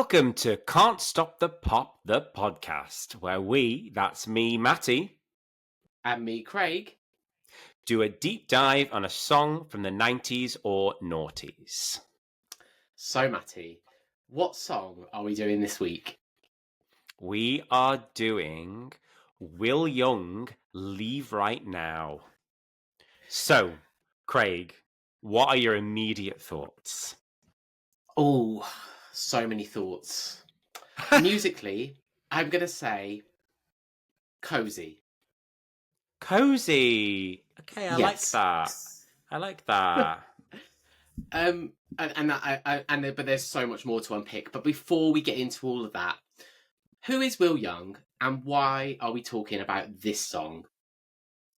Welcome to Can't Stop the Pop, the podcast, where we, that's me, Matty, and me, Craig, do a deep dive on a song from the 90s or noughties. So, Matty, what song are we doing this week? We are doing Will Young, Leave Right Now. So, Craig, what are your immediate thoughts? Oh, so many thoughts. Musically, I'm going to say cozy. Cozy. Okay, I like that. I like that. But there's so much more to unpick. But before we get into all of that, who is Will Young and why are we talking about this song?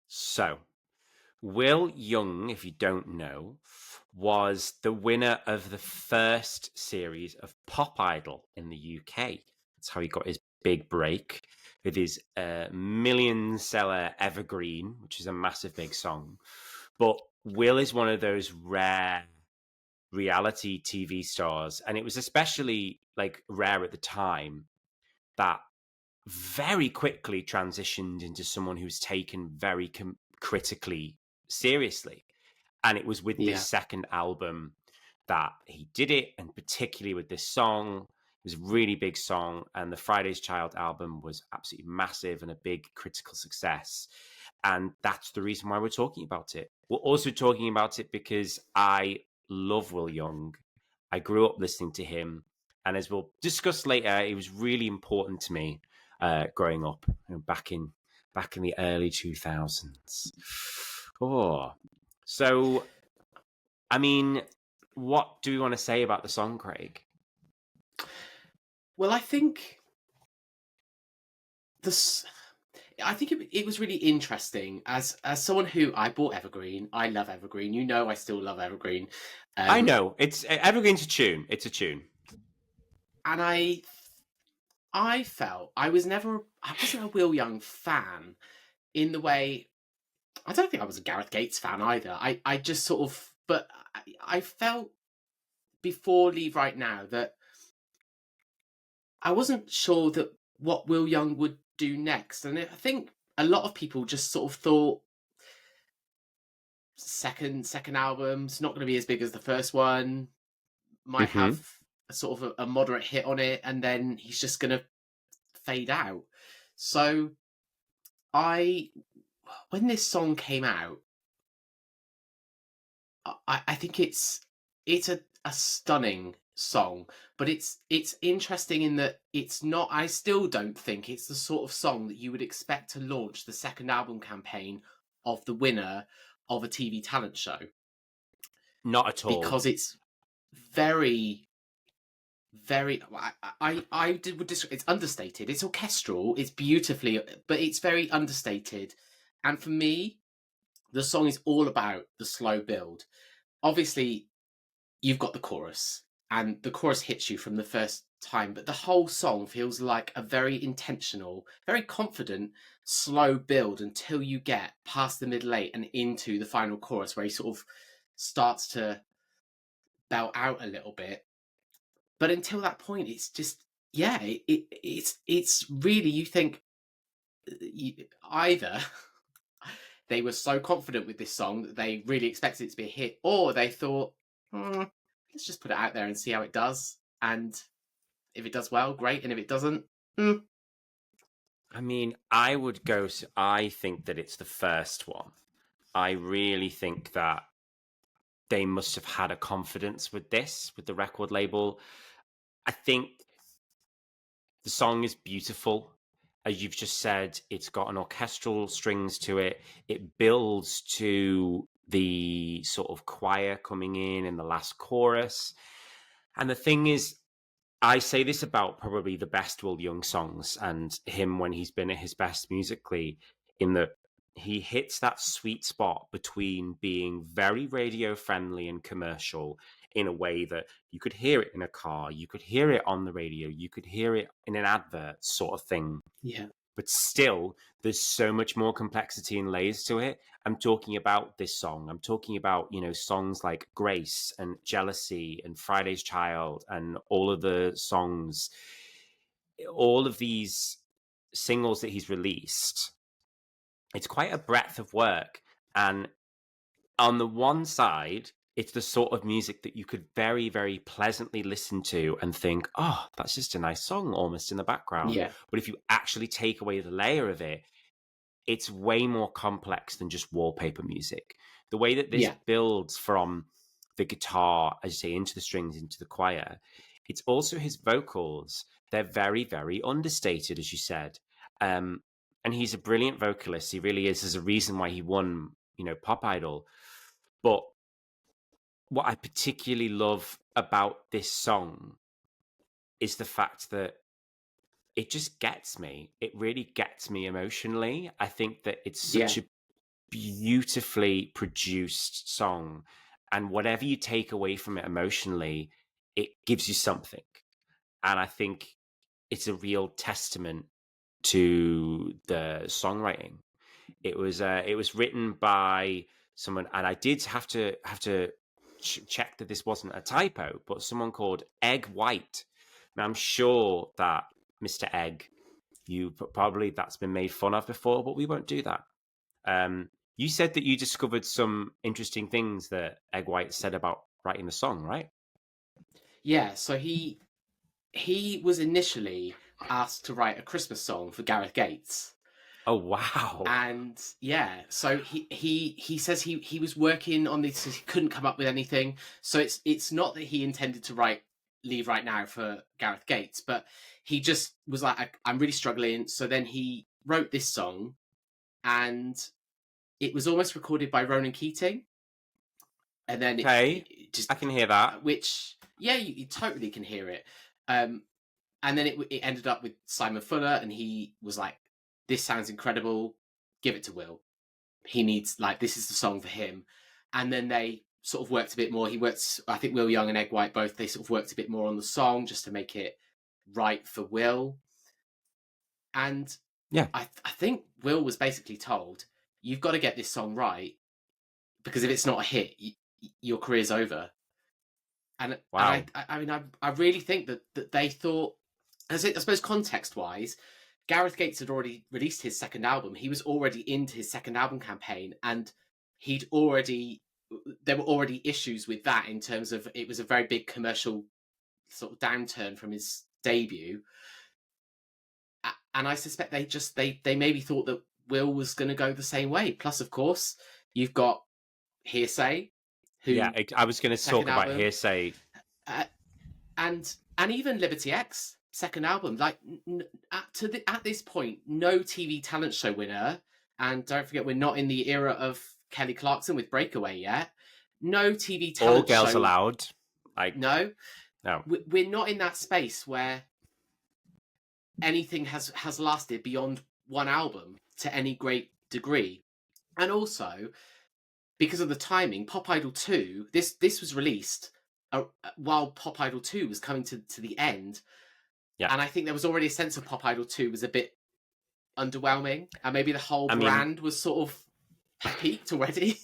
So, Will Young, if you don't know, was the winner of the first series of Pop Idol in the UK. That's how he got his big break with his million-seller Evergreen, which is a massive big song. But Will is one of those rare reality TV stars, and it was especially rare at the time, that very quickly transitioned into someone who's taken very critically seriously. And it was with this second album that he did it, and particularly with this song. It was a really big song, and the Friday's Child album was absolutely massive and a big critical success. And that's the reason why we're talking about it. We're also talking about it because I love Will Young. I grew up listening to him, and as we'll discuss later, he was really important to me growing up, back in the early 2000s. Oh, so I mean, what do we want to say about the song, Craig? Well, I think it was really interesting as someone who I bought Evergreen. I love Evergreen. You know, I still love Evergreen. I know Evergreen's a tune. It's a tune, and I felt I wasn't a Will Young fan in the way. I don't think I was a Gareth Gates fan either. I just sort of, but I felt before Leave Right Now that I wasn't sure that what Will Young would do next. And I think a lot of people just sort of thought second album's not going to be as big as the first one, might have a sort of a moderate hit on it, and then he's just going to fade out. So when this song came out, I think it's a stunning song, but it's interesting in that it's not. I still don't think it's the sort of song that you would expect to launch the second album campaign of the winner of a TV talent show. Not at all, because it's very, very. It's understated. It's orchestral. It's beautifully, but it's very understated. And for me, the song is all about the slow build. Obviously, you've got the chorus, and the chorus hits you from the first time, but the whole song feels like a very intentional, very confident, slow build until you get past the middle eight and into the final chorus, where he sort of starts to belt out a little bit. But until that point, it's just, it's really, you think either they were so confident with this song that they really expected it to be a hit, or they thought, let's just put it out there and see how it does. And if it does well, great. And if it doesn't, I mean, I think that it's the first one. I really think that they must have had a confidence with the record label. I think the song is beautiful. As you've just said, it's got an orchestral strings to it. It builds to the sort of choir coming in the last chorus. And the thing is, I say this about probably the best Will Young songs and him when he's been at his best musically, in that he hits that sweet spot between being very radio friendly and commercial in a way that you could hear it in a car, you could hear it on the radio, you could hear it in an advert sort of thing. Yeah. but still there's so much more complexity and layers to it. I'm talking about this song. I'm talking about, songs like Grace and Jealousy and Friday's Child and all of the songs, all of these singles that he's released. It's quite a breadth of work. And on the one side, it's the sort of music that you could very, very pleasantly listen to and think, oh, that's just a nice song almost in the background. Yeah. But if you actually take away the layer of it, it's way more complex than just wallpaper music. The way that this builds from the guitar, as you say, into the strings, into the choir, it's also his vocals. They're very, very understated, as you said. And he's a brilliant vocalist. He really is. There's a reason why he won, Pop Idol. But what I particularly love about this song is the fact that it just gets me. It really gets me emotionally. I think that it's such a beautifully produced song. And whatever you take away from it emotionally, it gives you something. And I think it's a real testament to the songwriting. It was written by someone, and I did have to check that this wasn't a typo, but someone called Egg White. Now I'm sure that Mr. Egg, that's been made fun of before, but we won't do that. You said that you discovered some interesting things that Egg White said about writing the song, right? Yeah, so he was initially asked to write a Christmas song for Gareth Gates. Oh wow! And yeah, so he says he was working on this, he couldn't come up with anything. So it's not that he intended to Leave Right Now for Gareth Gates, but he just was like, I'm really struggling. So then he wrote this song, and it was almost recorded by Ronan Keating. And then it just, I can hear that. Which, yeah, you totally can hear it. And then it ended up with Simon Fuller, and he was like, this sounds incredible, give it to Will. He needs, this is the song for him. And then they sort of worked a bit more. I think Will Young and Egg White both, they sort of worked a bit more on the song just to make it right for Will. And yeah, I think Will was basically told, you've got to get this song right, because if it's not a hit, your career's over. And, wow. I really think that they thought, I suppose context-wise, Gareth Gates had already released his second album. He was already into his second album campaign, and there were already issues with that in terms of it was a very big commercial sort of downturn from his debut. And I suspect they maybe thought that Will was going to go the same way. Plus, of course, you've got Hearsay. I was going to talk about Hearsay. And even Liberty X, second album. At this point, no TV talent show winner. And don't forget, we're not in the era of Kelly Clarkson with Breakaway yet. No TV talent show. All Girls Allowed. No. No. We're not in that space where anything has lasted beyond one album to any great degree. And also, because of the timing, Pop Idol 2, this was released while Pop Idol 2 was coming to the end. Yeah. And I think there was already a sense of Pop Idol 2 was a bit underwhelming, and maybe the whole brand was sort of peaked already.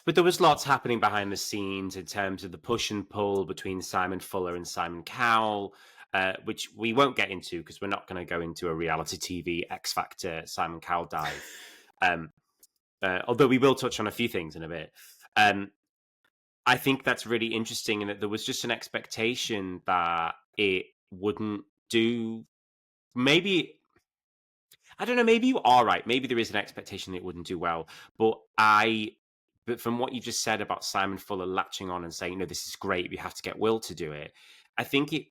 But there was lots happening behind the scenes in terms of the push and pull between Simon Fuller and Simon Cowell, which we won't get into because we're not going to go into a reality TV X Factor Simon Cowell dive. Although we will touch on a few things in a bit. I think that's really interesting, and that there was just an expectation that it wouldn't do. Maybe, I don't know, maybe you are right. Maybe there is an expectation that it wouldn't do well. But from what you just said about Simon Fuller latching on and saying, no, this is great, we have to get Will to do it, I think it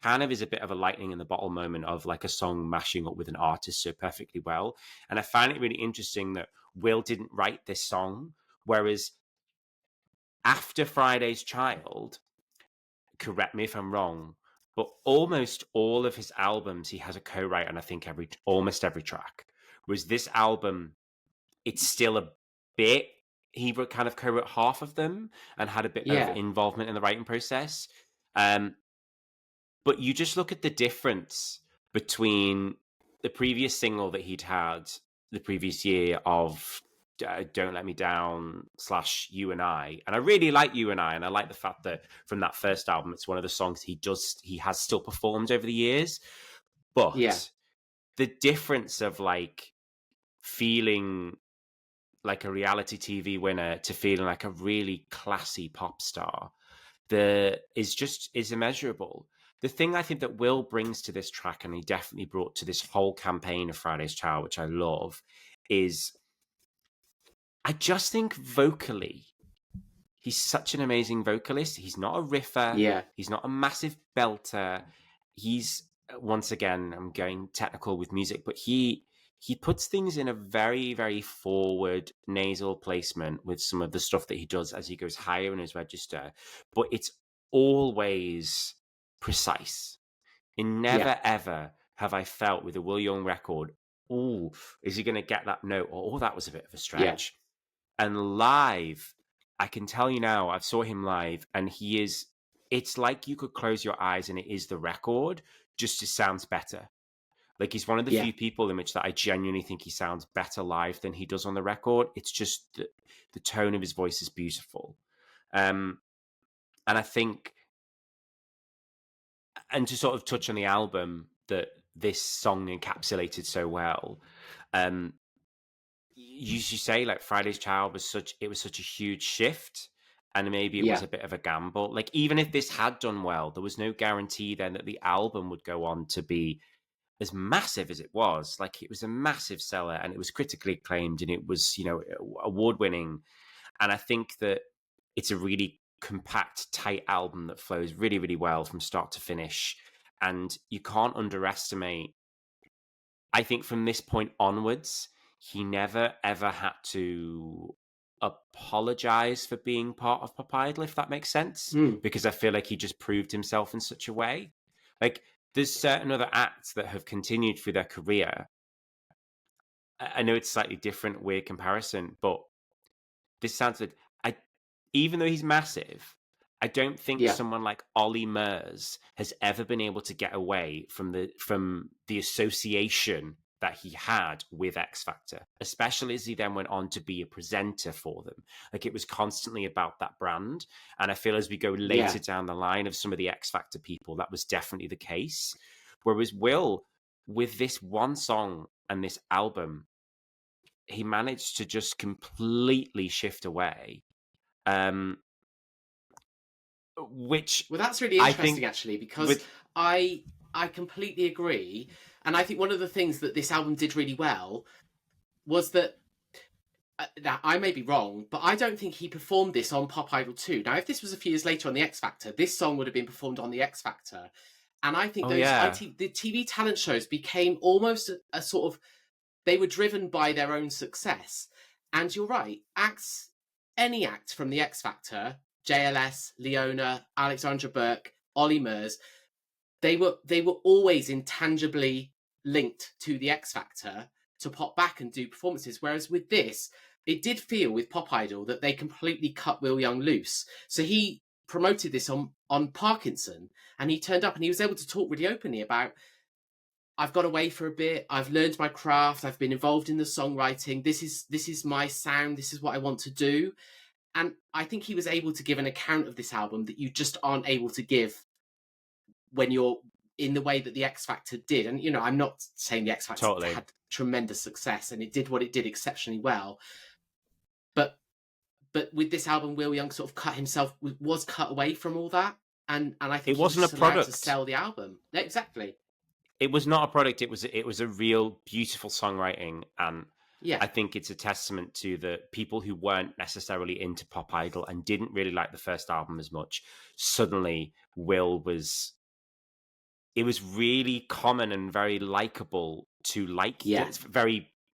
kind of is a bit of a lightning in the bottle moment of like a song mashing up with an artist so perfectly well. And I find it really interesting that Will didn't write this song, whereas after Friday's Child, correct me if I'm wrong, but almost all of his albums he has a co-write on, I think almost every track. Whereas this album, it's still a bit, he kind of co-wrote half of them and had a bit of involvement in the writing process. But you just look at the difference between the previous single that he'd had the previous year of Don't Let Me Down / You and I. And I really like You and I like the fact that from that first album, it's one of the songs he has still performed over the years. But the difference of like feeling like a reality TV winner to feeling like a really classy pop star is immeasurable. The thing I think that Will brings to this track, and he definitely brought to this whole campaign of Friday's Child, which I love, is I just think vocally, he's such an amazing vocalist. He's not a riffer. Yeah. He's not a massive belter. He's, once again, I'm going technical with music, but he puts things in a very, very forward nasal placement with some of the stuff that he does as he goes higher in his register. But it's always precise. And never, ever have I felt with a Will Young record, oh, is he going to get that note? Or, oh, that was a bit of a stretch. And live, I can tell you now, I've saw him live, and it's like you could close your eyes and it is the record, just it sounds better. Like, he's one of the few people in which that I genuinely think he sounds better live than he does on the record. It's just the tone of his voice is beautiful. And I think, and to sort of touch on the album that this song encapsulated so well, you say like Friday's Child was such a huge shift, and maybe it was a bit of a gamble. Like, even if this had done well, there was no guarantee then that the album would go on to be as massive as it was. Like, it was a massive seller, and it was critically acclaimed, and it was, award winning. And I think that it's a really compact, tight album that flows really, really well from start to finish. And you can't underestimate, I think from this point onwards, he never ever had to apologize for being part of Pop Idol, if that makes sense. Because I feel like he just proved himself in such a way. Like, there's certain other acts that have continued through their career. I know it's slightly different, weird comparison, but this sounds good. Even though he's massive, I don't think someone like Ollie Murs has ever been able to get away from the association that he had with X Factor, especially as he then went on to be a presenter for them. Like, it was constantly about that brand. And I feel as we go later down the line of some of the X Factor people, that was definitely the case. Whereas Will, with this one song and this album, he managed to just completely shift away. Which, well, that's really interesting, actually, because I completely agree. And I think one of the things that this album did really well was that, now I may be wrong, but I don't think he performed this on Pop Idol 2. Now, if this was a few years later on the X Factor, this song would have been performed on the X Factor. And I think the TV talent shows became almost a sort of, they were driven by their own success. And you're right, any act from the X Factor, JLS, Leona, Alexandra Burke, Ollie Murs, they were always intangibly linked to the X Factor to pop back and do performances. Whereas with this, it did feel with Pop Idol that they completely cut Will Young loose. So he promoted this on Parkinson, and he turned up and he was able to talk really openly about, I've got away for a bit, I've learned my craft, I've been involved in the songwriting, this is my sound, this is what I want to do. And I think he was able to give an account of this album that you just aren't able to give when you're in the way that the X Factor did. And, I'm not saying the X Factor had tremendous success and it did what it did exceptionally well. But with this album, Will Young sort of was cut away from all that. And I think it wasn't a product to sell the album. Exactly. It was not a product. It was a real beautiful songwriting. And I think it's a testament to the people who weren't necessarily into Pop Idol and didn't really like the first album as much. Suddenly, it was really common and very likable to like. Yeah.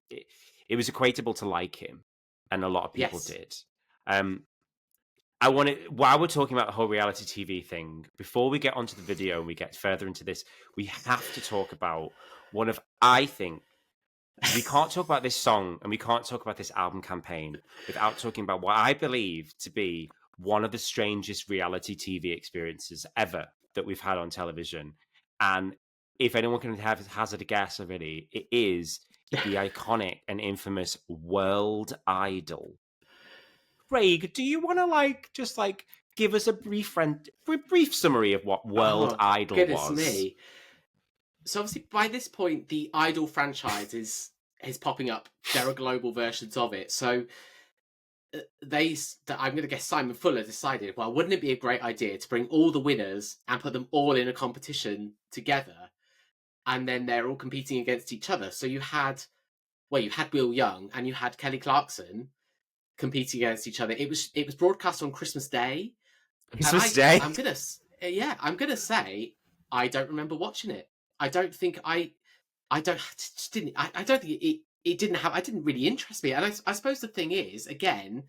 It was equatable to like him, and a lot of people did. While we're talking about the whole reality TV thing, before we get onto the video and we get further into this, we have to talk about we can't talk about this song and we can't talk about this album campaign without talking about what I believe to be one of the strangest reality TV experiences ever that we've had on television. And if anyone can hazard a guess already, it is the iconic and infamous World Idol. Craig, do you want to just give us a brief summary of what World Oh, Idol goodness was? me. So obviously by this point, the Idol franchise is popping up. There are global versions of it. So I'm going to guess Simon Fuller decided, well, wouldn't it be a great idea to bring all the winners and put them all in a competition together, and then they're all competing against each other. So you had Will Young and you had Kelly Clarkson competing against each other. It was broadcast on Christmas Day. Christmas Day. I'm gonna say I don't remember watching it. I don't think I don't think it didn't have. I didn't really interest me. And I suppose the thing is, again,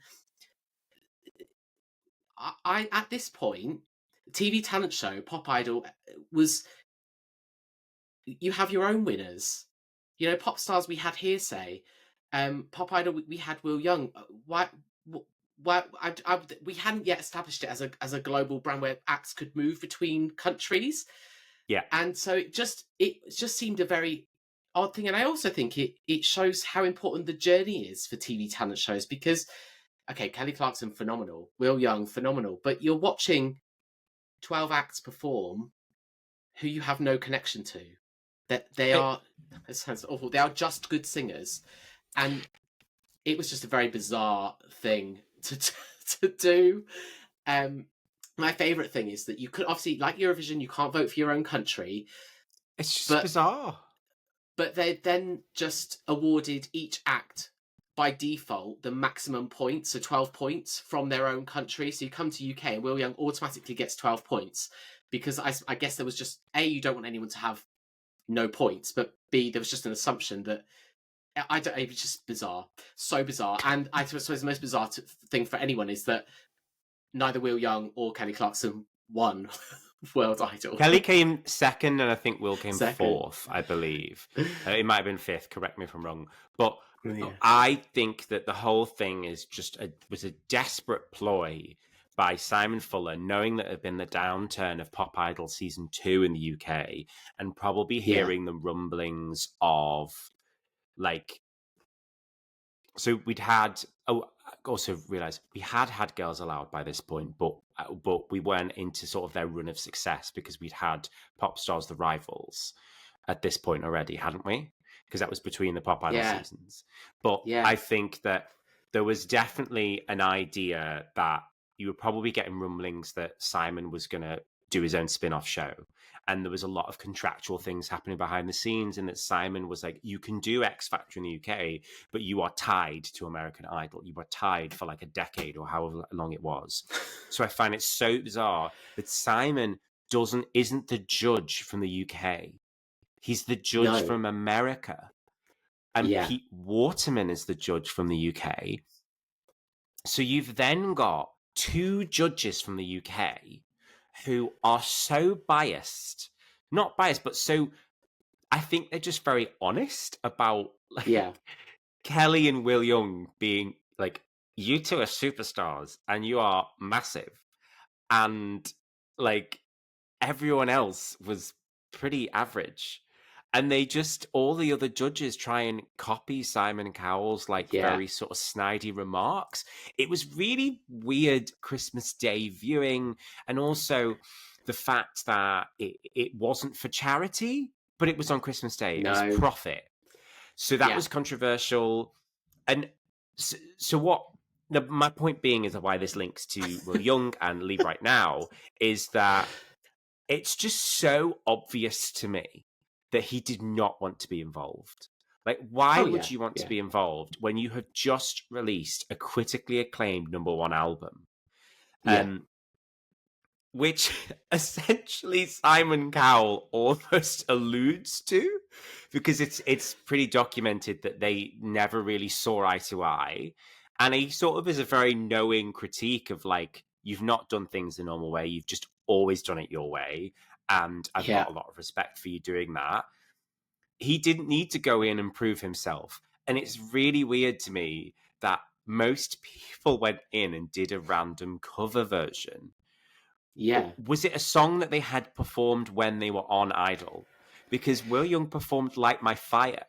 I at this point, TV talent show Pop Idol was, you have your own winners. You know, pop stars, we had Hearsay. Pop Idol, we had Will Young. Why? We hadn't yet established it as a global brand where acts could move between countries. Yeah. And so it just seemed a very odd thing. And I also think it shows how important the journey is for TV talent shows, because, okay, Kelly Clarkson, phenomenal. Will Young, phenomenal. But you're watching 12 acts perform who you have no connection to. That they are, it sounds awful, they are just good singers. And it was just a very bizarre thing to do. My favourite thing is that you could, obviously, like Eurovision, you can't vote for your own country. It's just bizarre. But they then just awarded each act by default the maximum points, so 12 points from their own country. So you come to UK and Will Young automatically gets 12 points, because I guess there was just, A, you don't want anyone to have no points, but B, there was just an assumption that, it was just bizarre, so bizarre. And I suppose the most bizarre thing for anyone is that neither Will Young or Kelly Clarkson won World Idol. Kelly came second, and I think Will came Second. fourth, I believe. It might have been fifth, correct me if I'm wrong. But Yeah. I think that the whole thing is was a desperate ploy by Simon Fuller, knowing that it had been the downturn of Pop Idol season 2 in the UK, and probably hearing the rumblings of, so we'd had, I also realised we had Girls Aloud by this point, but we weren't into sort of their run of success, because we'd had Pop Stars The Rivals at this point already, hadn't we? Because that was between the Pop Idol seasons. But I think that there was definitely an idea that you were probably getting rumblings that Simon was going to do his own spin-off show. And there was a lot of contractual things happening behind the scenes, and that Simon was like, you can do X Factor in the UK, but you are tied to American Idol. You are tied for like a decade or however long it was. So I find it so bizarre that Simon isn't the judge from the UK. He's the judge from America. And Pete Waterman is the judge from the UK. So you've then got two judges from the UK who are so biased, not biased, but so, I think they're just very honest about Kelly and Will Young being like, you two are superstars and you are massive. And like everyone else was pretty average. And they just, all the other judges try and copy Simon Cowell's very sort of snidey remarks. It was really weird Christmas Day viewing. And also the fact that it wasn't for charity, but it was on Christmas Day. It was profit. So that was controversial. And so what, my point being is why this links to Will Young and Leave Right Now is that it's just so obvious to me that he did not want to be involved. Like, why would you want to be involved when you have just released a critically acclaimed #1 album? Which essentially Simon Cowell almost alludes to, because it's pretty documented that they never really saw eye to eye. And he sort of is a very knowing critique of like, you've not done things the normal way, you've just always done it your way. And I've got a lot of respect for you doing that. He didn't need to go in and prove himself. And it's really weird to me that most people went in and did a random cover version. Was it a song that they had performed when they were on Idol? because Will Young performed Light My Fire.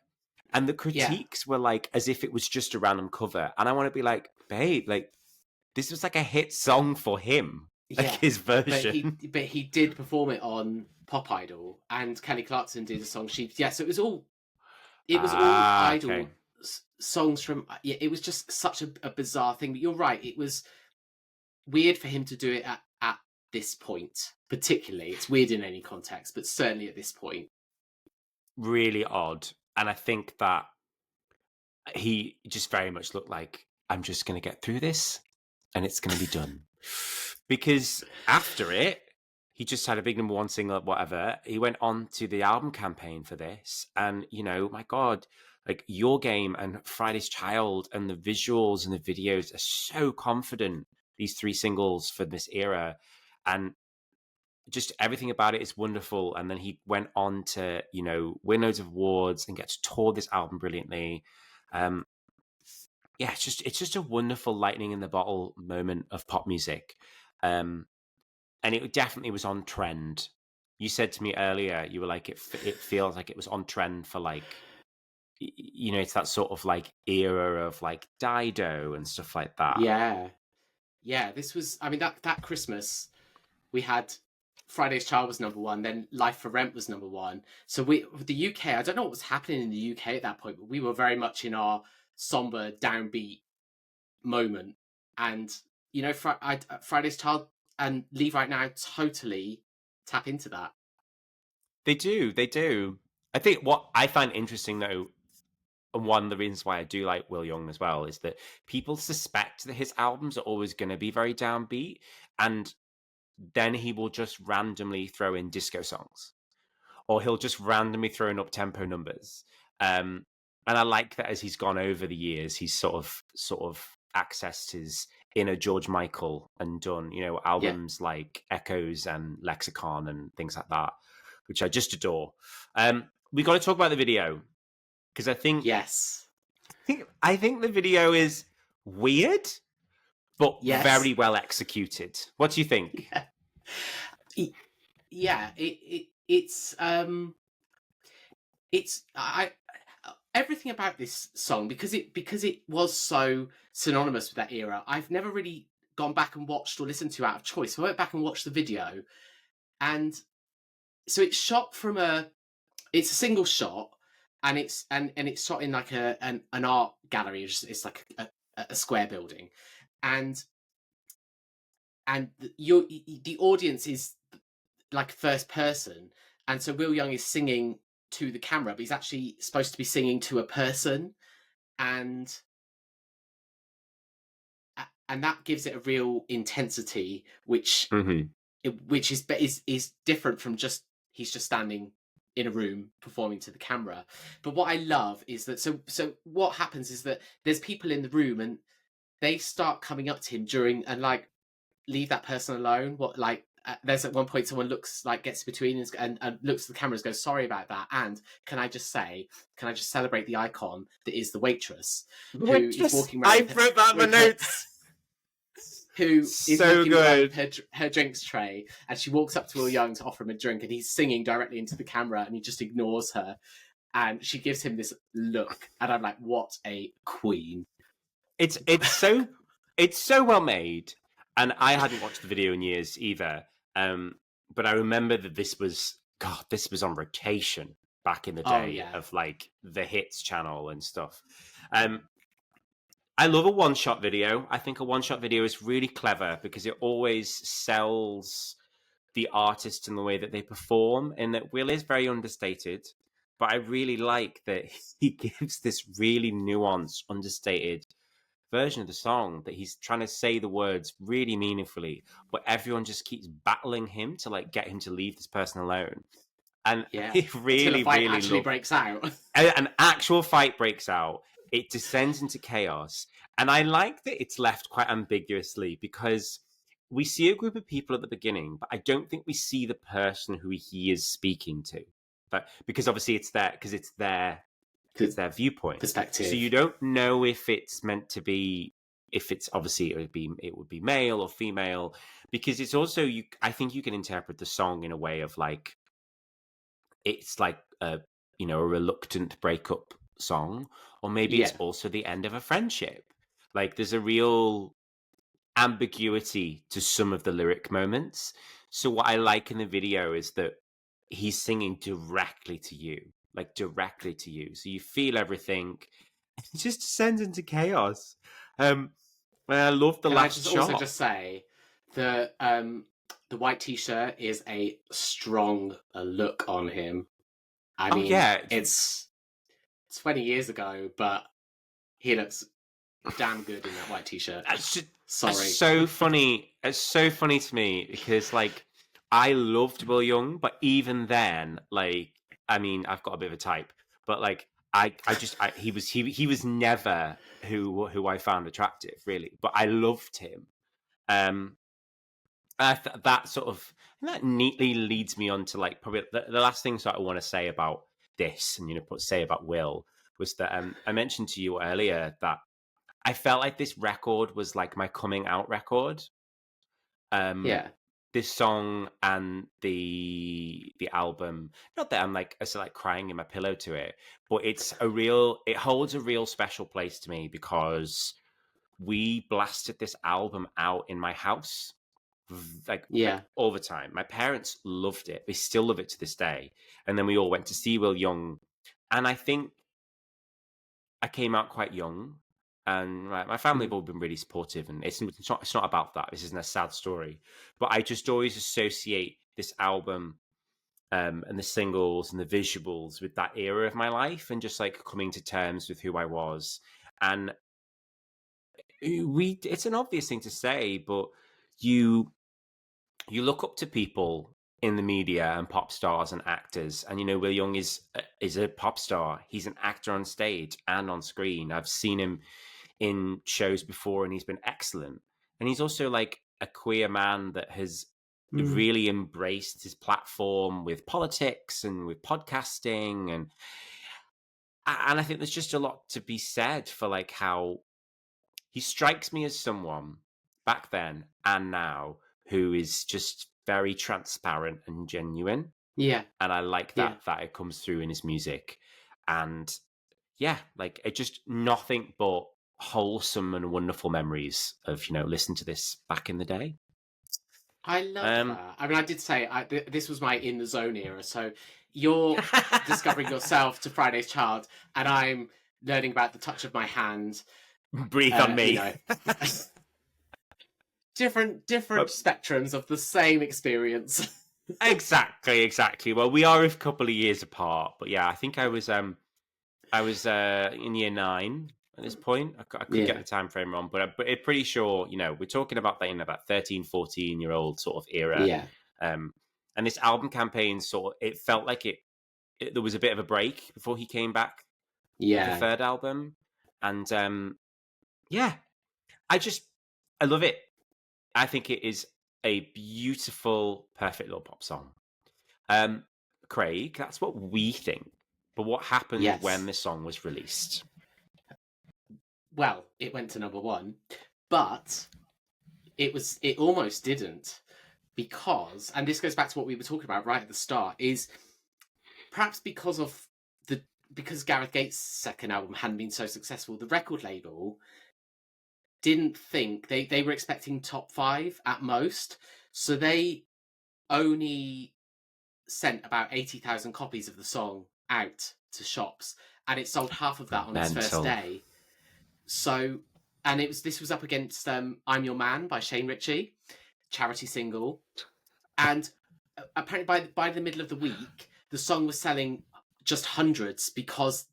And the Yeah. critiques were like as if it was just a random cover. And I want to be like, babe, like, this was like a hit song for him. Like Yeah, his version. but he did perform it on Pop Idol, and Kelly Clarkson did a song. So it was all Idol Okay. songs from. Yeah, it was just such a bizarre thing. But you're right, it was weird for him to do it at this point. Particularly, it's weird in any context, but certainly at this point, Really odd. And I think that he just very much looked like, I'm just going to get through this and it's going to be done. Because after it, he just had a big #1 single, whatever. He went on to the album campaign for this. And, you know, my God, like Your Game and Friday's Child and the visuals and the videos are so confident, these 3 singles for this era. And just everything about it is wonderful. And then he went on to, you know, win loads of awards and get to tour this album brilliantly. Yeah, it's just a wonderful lightning in the bottle moment of pop music. And it definitely was on trend. You said to me earlier, you were like, it feels like it was on trend for like, you know, it's that sort of like era of like Dido and stuff like that. yeah. This was, I mean, that Christmas we had Friday's Child was #1, then Life for Rent was #1. So the UK, I don't know what was happening in the UK at that point, but we were very much in our somber, downbeat moment. And you know, Friday's Child and Leave Right Now totally tap into that. They do. I think what I find interesting though, and one of the reasons why I do like Will Young as well, is that people suspect that his albums are always going to be very downbeat, and then he will just randomly throw in disco songs, or he'll just randomly throw in up-tempo numbers. And I like that as he's gone over the years, he's sort of accessed his inner George Michael and done, you know, albums like Echoes and Lexicon and things like that, which I just adore. We got to talk about the video, because I think the video is weird, but very well executed. What do you think? Yeah, it's everything about this song, because it was so synonymous with that era. I've never really gone back and watched or listened to out of choice. So I went back and watched the video, and so it's shot from it's a single shot, and it's shot in like an art gallery. It's like a square building, and the audience is like first person, and so Will Young is singing to the camera, but he's actually supposed to be singing to a person, and that gives it a real intensity, which is different from just he's just standing in a room performing to the camera. But what I love is that so what happens is that there's people in the room and they start coming up to him during and like, leave that person alone. What, like, there's at one point someone gets between and looks at the cameras, goes, sorry about that, and can I just celebrate the icon that is the waitress who is walking around. I wrote that in my notes. Who is so walking good. around her drinks tray, and she walks up to Will Young to offer him a drink, and he's singing directly into the camera, and he just ignores her, and she gives him this look, and I'm like, what a queen. It's so well made. And I hadn't watched the video in years either. But I remember that this was on rotation back in the day of like the Hits channel and stuff. I love a one-shot video. I think a one-shot video is really clever because it always sells the artist in the way that they perform, and that Will is very understated. But I really like that he gives this really nuanced, understated version of the song, that he's trying to say the words really meaningfully, but everyone just keeps battling him to like get him to leave this person alone. And it really, really actually breaks out. An actual fight breaks out. It descends into chaos. And I like that it's left quite ambiguously, because we see a group of people at the beginning, but I don't think we see the person who he is speaking to. But because obviously it's their viewpoint perspective. So you don't know if it's meant to be, if it's obviously it would be male or female, because it's also I think you can interpret the song in a way of like, it's like a reluctant breakup song, or maybe it's also the end of a friendship. Like, there's a real ambiguity to some of the lyric moments. So what I like in the video is that he's singing directly to you, so you feel everything. It just descends into chaos. And I love the Can I last just also shot. just say the white t-shirt is a strong look on him. I mean, yeah, it's 20 years ago, but he looks damn good in that white t-shirt. Sorry. It's so funny. It's so funny to me because, like, I loved Will Young, but even then, like, I mean, I've got a bit of a type, but like, he was never who I found attractive, really. But I loved him. That neatly leads me on to, like, probably the last thing I want to say about this, and say about Will, was that I mentioned to you earlier that I felt like this record was like my coming out record. This song and the album. Not that I'm like crying in my pillow to it, but it holds a real special place to me because we blasted this album out in my house like all the time. My parents loved it. They still love it to this day. And then we all went to see Will Young, and I think I came out quite young. And my family have all been really supportive, and it's not about that. This isn't a sad story, but I just always associate this album and the singles and the visuals with that era of my life, and just like coming to terms with who I was. And it's an obvious thing to say, but you look up to people in the media and pop stars and actors, and Will Young is a pop star. He's an actor on stage and on screen. I've seen him in shows before, and he's been excellent. And he's also like a queer man that has really embraced his platform with politics and with podcasting, and I think there's just a lot to be said for like how he strikes me as someone back then and now who is just very transparent and genuine. Yeah. And I like that it comes through in his music. And yeah, like, it just nothing but wholesome and wonderful memories of listening to this back in the day. I love that. I mean, I did say this was my in the zone era. So you're discovering yourself to Friday's Child, and I'm learning about the touch of my hand. Breathe on me. Different spectrums of the same experience. Exactly. Well, we are a couple of years apart, but yeah, I think I was in year 9 at this point. I couldn't get the time frame wrong, but I'm pretty sure we're talking about that in about 13, 14-year-old sort of era. Yeah. And this album campaign it felt like there was a bit of a break before he came back. Yeah. With the third album, and I love it. I think it is a beautiful, perfect little pop song. Craig, that's what we think. But what happened when this song was released? Well, it went to number 1, but it almost didn't, because, and this goes back to what we were talking about right at the start, is perhaps because Gareth Gates' second album hadn't been so successful, the record label didn't think they were expecting top 5 at most, so they only sent about 80,000 copies of the song out to shops, and it sold half of that on its first day. So, and this was up against "I'm Your Man" by Shane Ritchie, charity single, and apparently by the middle of the week, the song was selling just hundreds because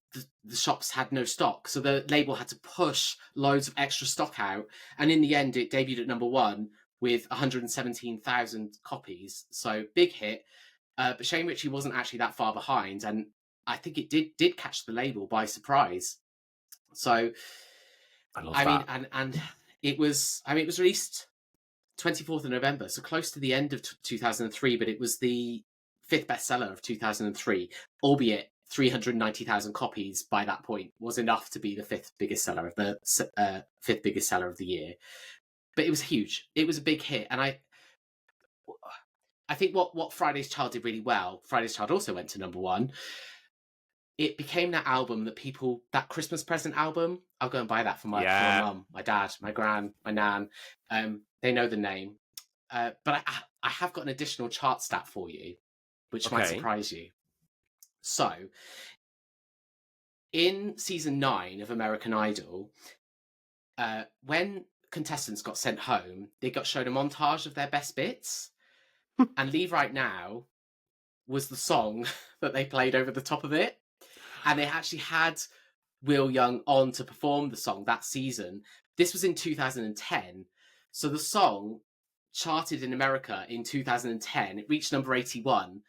the shops had no stock. So the label had to push loads of extra stock out, and in the end, it debuted at number 1 with 117,000 copies. So big hit. But Shane Ritchie wasn't actually that far behind, and I think it did catch the label by surprise. So, I mean, and it was released 24th of November, so close to the end of 2003, but it was the 5th bestseller of 2003, albeit 390,000 copies by that point was enough to be the 5th biggest seller of the 5th biggest seller of the year. But it was huge. It was a big hit, and I think what Friday's Child did really well. Friday's Child also went to number 1. it became that album that people, that Christmas present album. I'll go and buy that for my mum, my dad, my gran, my nan. They know the name. But I have got an additional chart stat for you, which might surprise you. So, in season 9 of American Idol, when contestants got sent home, they got shown a montage of their best bits. And Leave Right Now was the song that they played over the top of it. And they actually had Will Young on to perform the song that season. This was in 2010. So the song charted in America in 2010. It reached number 81.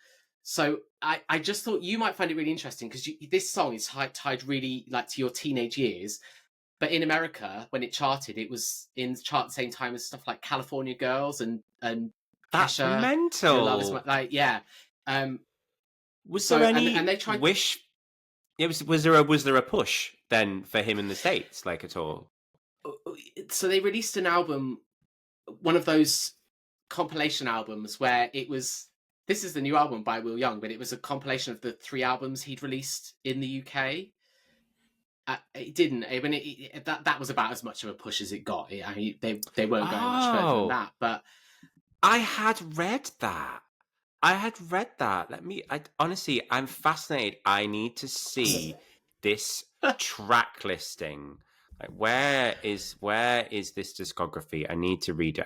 So I just thought you might find it really interesting because this song is tied really like to your teenage years. But in America, when it charted, it was in the chart at the same time as stuff like California Girls and that's Kesha, mental. Love Is like, yeah. Was there any and they tried wish? Yeah, was there a push then for him in the States, like at all? So they released an album, one of those compilation albums where it was. This is the new album by Will Young, but it was a compilation of the 3 albums he'd released in the UK. It didn't. I mean, that was about as much of a push as it got. I mean, they weren't going much further than that. But I had read that. Honestly, I'm fascinated. I need to see this track listing. Like, where is this discography? I need to read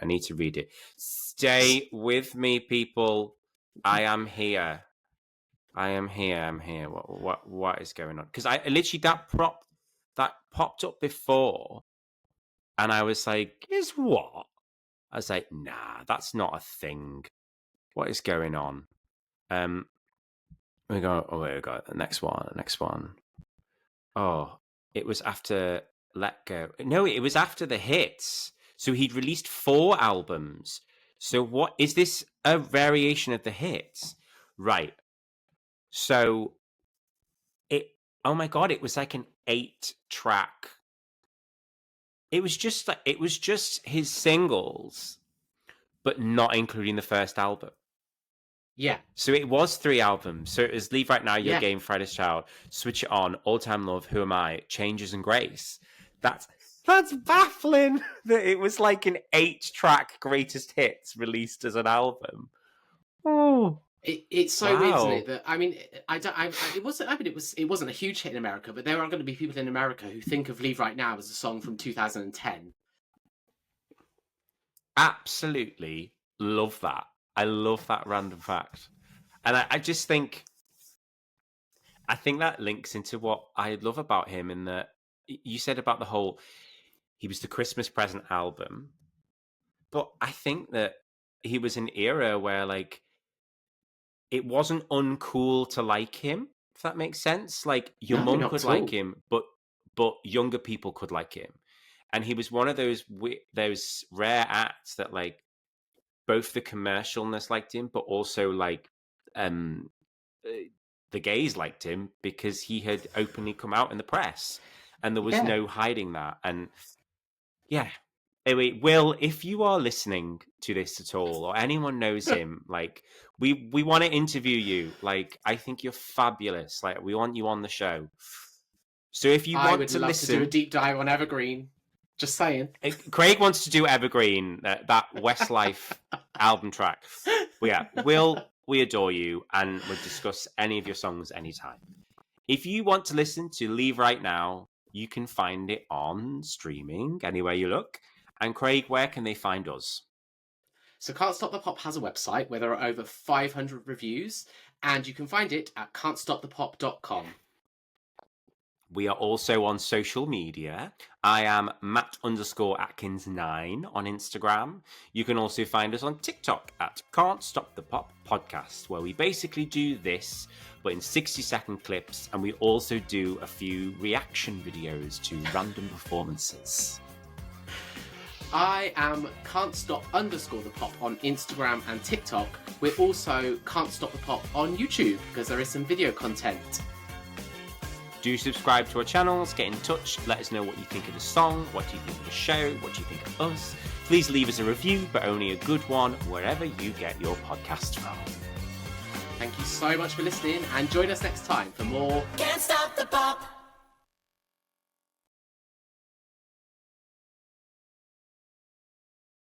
it. Stay with me, people. I am here. What is going on? Because I literally that popped up before, and I was like, "Is what?" I was like, "Nah, that's not a thing. What is going on?" We got the next one. Oh, it was after Let Go. No, it was after the hits. So he'd released 4 albums. So what is this? A variation of the hits, right? So oh my God, it was like an 8-track. It was just his singles, but not including the first album. Yeah. So it was 3 albums. So it was Leave Right Now, Your Game, Friday's Child, Switch It On, All Time Love, Who Am I, Changes and Grace. That's baffling that it was like an 8-track greatest hits released as an album. Oh. It's so weird, isn't it? That I mean, it wasn't. I mean, it wasn't a huge hit in America, but there are going to be people in America who think of "Leave Right Now" as a song from 2010. Absolutely love that. I love that random fact, and I just think, that links into what I love about him. In that you said about the whole, he was the Christmas present album, but I think that he was an era where like. It wasn't uncool to like him, if that makes sense. Like your mum could like him, but younger people could like him, and he was one of those rare acts that like both the commercialness liked him, but also like the gays liked him because he had openly come out in the press, and there was no hiding that. And yeah. Anyway, Will, if you are listening to this at all, or anyone knows him, like we want to interview you. Like I think you're fabulous. Like we want you on the show. So if you want to listen, to do a deep dive on Evergreen. Just saying. Craig wants to do Evergreen, that Westlife album track. But yeah, Will, we adore you, and we'll discuss any of your songs anytime. If you want to listen to Leave Right Now, you can find it on streaming anywhere you look. And Craig, where can they find us? So Can't Stop the Pop has a website where there are over 500 reviews, and you can find it at can'tstopthepop.com. We are also on social media. I am Matt_Atkins9 on Instagram. You can also find us on TikTok at Can't Stop the Pop Podcast, where we basically do this, but in 60-second clips, and we also do a few reaction videos to random performances. I am Can't_Stop_the_pop on Instagram and TikTok. We're also Can't Stop the Pop on YouTube because there is some video content. Do subscribe to our channels, get in touch, let us know what you think of the song, what do you think of the show, what do you think of us. Please leave us a review, but only a good one, wherever you get your podcast from. Thank you so much for listening, and join us next time for more Can't stop the pop.